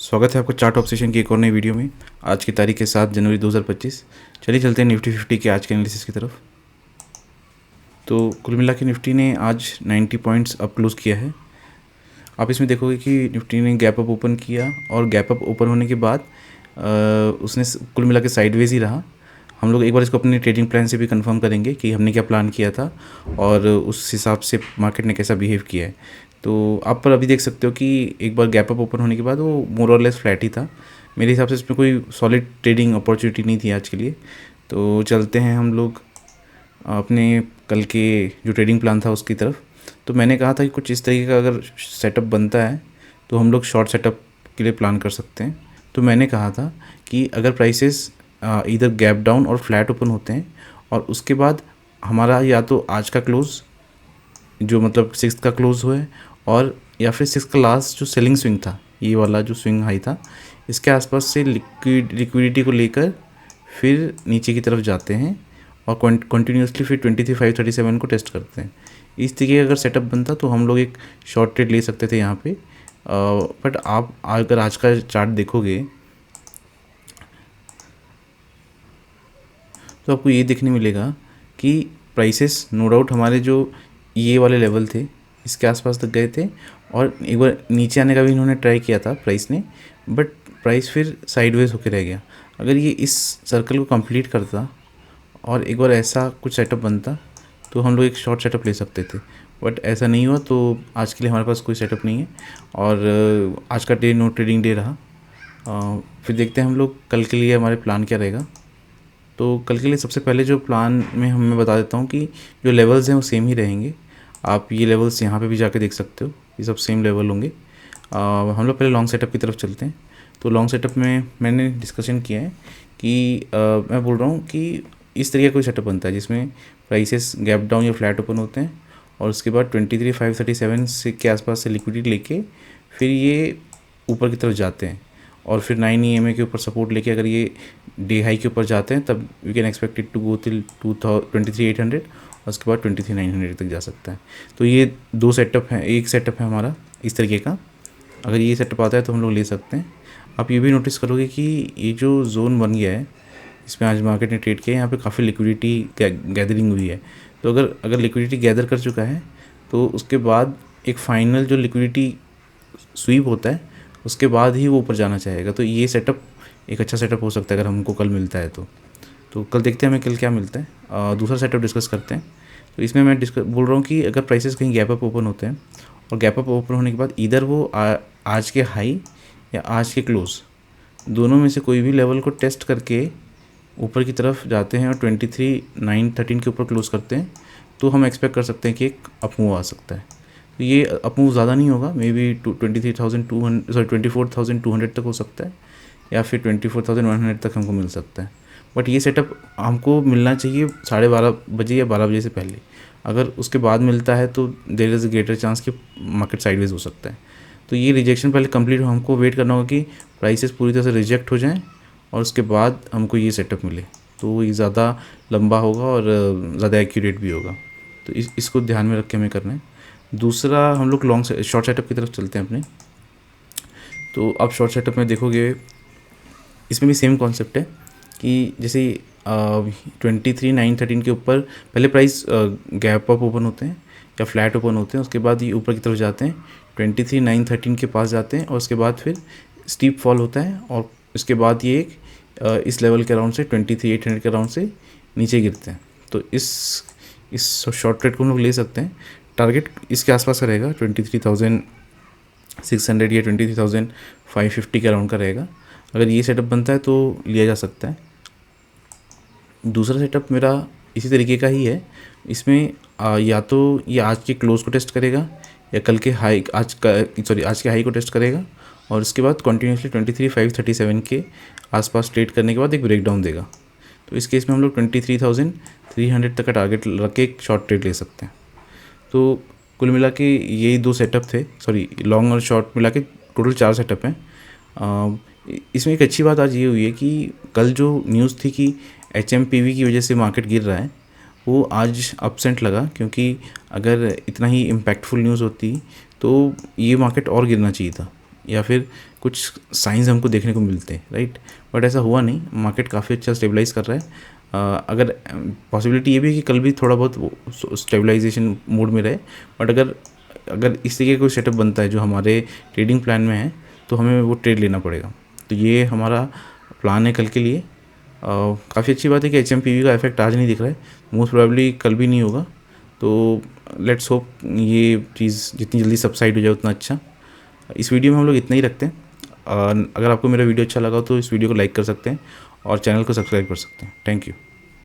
स्वागत है आपका चार्ट ऑब्सेशन की एक और नई वीडियो में। आज की तारीख है 7 जनवरी 2025। चलिए चलते हैं निफ्टी 50 के आज के एनालिसिस की तरफ। तो कुल मिला के निफ्टी ने आज 90 पॉइंट्स अप क्लोज किया है। आप इसमें देखोगे कि निफ्टी ने गैप अप ओपन किया और गैप अप ओपन होने के बाद उसने कुल मिला के साइडवेज ही रहा। हम लोग एक बार इसको अपने ट्रेडिंग प्लान से भी कंफर्म करेंगे कि हमने क्या प्लान किया था और उस हिसाब से मार्केट ने कैसा बिहेव किया है। तो आप पर अभी देख सकते हो कि एक बार गैप अप ओपन होने के बाद वो मोर और लेस फ्लैट ही था। मेरे हिसाब से इसमें कोई सॉलिड ट्रेडिंग अपॉर्चुनिटी नहीं थी आज के लिए। तो चलते हैं हम लोग अपने कल के जो ट्रेडिंग प्लान था उसकी तरफ। तो मैंने कहा था कि कुछ इस तरीके का अगर सेटअप बनता है तो हम लोग शॉर्ट सेटअप के लिए प्लान कर सकते हैं। तो मैंने कहा था कि अगर प्राइसेस इधर गैप डाउन और फ्लैट ओपन होते हैं और उसके बाद हमारा या तो आज का क्लोज जो मतलब 6 का क्लोज हुआ है और या फिर 6 का लास्ट जो सेलिंग स्विंग था, ये वाला जो स्विंग हाई था, इसके आसपास से लिक्विडिटी को लेकर फिर नीचे की तरफ जाते हैं और कंटिन्यूसली फिर 23,537 को टेस्ट करते हैं। इस तरीके का अगर सेटअप बनता तो हम लोग एक शॉर्ट ट्रेड ले सकते थे यहाँ पे। बट आप अगर आज का चार्ट देखोगे तो आपको ये देखने मिलेगा कि प्राइसेस नो डाउट हमारे जो ये वाले लेवल थे इसके आसपास तक गए थे और एक बार नीचे आने का भी इन्होंने ट्राई किया था प्राइस ने, बट प्राइस फिर साइडवेज होकर रह गया। अगर ये इस सर्कल को कंप्लीट करता और एक बार ऐसा कुछ सेटअप बनता तो हम लोग एक शॉर्ट सेटअप ले सकते थे, बट ऐसा नहीं हुआ। तो आज के लिए हमारे पास कोई सेटअप नहीं है और आज का डे नो ट्रेडिंग डे रहा। फिर देखते हैं हम लोग कल के लिए हमारे प्लान क्या रहेगा। तो कल के लिए सबसे पहले जो प्लान में मैं बता देता हूँ कि जो लेवल्स हैं वो सेम ही रहेंगे। आप ये लेवल्स यहाँ पे भी जाके देख सकते हो, ये सब सेम लेवल होंगे। हम लोग पहले लॉन्ग सेटअप की तरफ चलते हैं। तो लॉन्ग सेटअप में मैंने डिस्कशन किया है कि मैं बोल रहा हूँ कि इस तरीके का कोई सेटअप बनता है जिसमें प्राइसेस गैप डाउन या फ्लैट ओपन होते हैं और उसके बाद 23,537 से के आसपास से लिक्विडिटी लेके फिर ये ऊपर की तरफ जाते हैं और फिर 9 EMA के ऊपर सपोर्ट लेके अगर ये डे हाई के ऊपर जाते हैं तब we can expect it to go till 23,800 और उसके बाद 23,900 तक जा सकता है। तो ये दो सेटअप हैं, एक सेटअप है हमारा इस तरीके का। अगर ये सेटअप आता है तो हम लोग ले सकते हैं। आप ये भी नोटिस करोगे कि ये जो जोन बन गया है इसमें आज मार्केट ने ट्रेड किया, यहाँ पे काफ़ी लिक्विडिटी गैदरिंग हुई है। तो अगर लिक्विडिटी गैदर कर चुका है तो उसके बाद एक फाइनल जो लिक्विडिटी स्वीप होता है उसके बाद ही वो ऊपर जाना चाहेगा। तो ये सेटअप एक अच्छा सेटअप हो सकता है अगर हमको कल मिलता है तो कल देखते हैं हमें कल क्या मिलता है। दूसरा सेटअप डिस्कस करते हैं। तो इसमें मैं बोल रहा हूँ कि अगर प्राइसेस कहीं गैप अप ओपन होते हैं और गैप अप ओपन होने के बाद इधर वो आज के हाई या आज के क्लोज दोनों में से कोई भी लेवल को टेस्ट करके ऊपर की तरफ जाते हैं और 23,913 के ऊपर क्लोज करते हैं तो हम एक्सपेक्ट कर सकते हैं कि एक अपमूव आ सकता है। तो ये अपमूव ज़्यादा नहीं होगा, मे बी 24,200 तक हो सकता है या फिर 24,100 तक हमको मिल सकता है। बट ये सेटअप हमको मिलना चाहिए 12:30 बजे या 12 बजे से पहले। अगर उसके बाद मिलता है तो there is a greater chance कि मार्केट साइडवेज हो सकता है। तो ये रिजेक्शन पहले कंप्लीट हो, हमको वेट करना होगा कि प्राइसेस पूरी तरह से रिजेक्ट हो जाएं और उसके बाद हमको ये सेटअप मिले। तो ये ज़्यादा लंबा होगा और ज़्यादा एक्यूरेट भी होगा। तो इसको ध्यान में रख के हमें करना है। दूसरा हम लोग शॉर्ट सेटअप की तरफ चलते हैं अपने। तो आप शॉर्ट सेटअप में देखोगे इसमें भी सेम कॉन्सेप्ट है कि जैसे 23,913 के ऊपर पहले प्राइस गैप अप ओपन होते हैं या फ्लैट ओपन होते हैं, उसके बाद ये ऊपर की तरफ जाते हैं 23,913 के पास जाते हैं और उसके बाद फिर स्टीप फॉल होता है और उसके बाद ये एक इस लेवल के अराउंड से 23,800 के अराउंड से नीचे गिरते हैं। तो इस शॉर्ट ट्रेड को हम लोग ले सकते हैं। टारगेट इसके आसपास का रहेगा 23,600 या 23,550 के अराउंड का रहेगा। अगर ये सेटअप बनता है तो लिया जा सकता है। दूसरा सेटअप मेरा इसी तरीके का ही है। इसमें या तो ये आज के क्लोज को टेस्ट करेगा या कल के हाई आज के हाई को टेस्ट करेगा और उसके बाद कंटिन्यूसली 23,537 के आसपास ट्रेड करने के बाद एक ब्रेकडाउन देगा। तो इस केस में हम लोग 23,300 तक का टारगेट रख के एक शॉर्ट ट्रेड ले सकते हैं। तो कुल मिला के यही दो सेटअप थे, लॉन्ग और शॉर्ट मिला के टोटल 4 सेटअप हैं। इसमें एक अच्छी बात आज ये हुई है कि कल जो न्यूज़ थी कि HMPV की वजह से मार्केट गिर रहा है वो आज अपसेंट लगा, क्योंकि अगर इतना ही इम्पैक्टफुल न्यूज़ होती तो ये मार्केट और गिरना चाहिए था। या फिर कुछ साइंस हमको देखने को मिलते हैं, राइट। बट ऐसा हुआ नहीं, मार्केट काफ़ी अच्छा स्टेबलाइज़ कर रहा है। अगर पॉसिबिलिटी ये भी है कि कल भी थोड़ा बहुत स्टेबलाइजेशन मोड में रहे, बट अगर इस तरीके का कोई सेटअप बनता है जो हमारे ट्रेडिंग प्लान में है, तो हमें वो ट्रेड लेना पड़ेगा। तो ये हमारा प्लान है कल के लिए। काफ़ी अच्छी बात है कि HMPV का इफेक्ट आज नहीं दिख रहा है, मोस्ट प्रोबेबली कल भी नहीं होगा। तो लेट्स होप ये चीज़ जितनी जल्दी सबसाइड हो जाए उतना अच्छा। इस वीडियो में हम लोग इतना ही रखते हैं। अगर आपको मेरा वीडियो अच्छा लगा तो इस वीडियो को लाइक कर सकते हैं और चैनल को सब्सक्राइब कर सकते हैं। Thank you.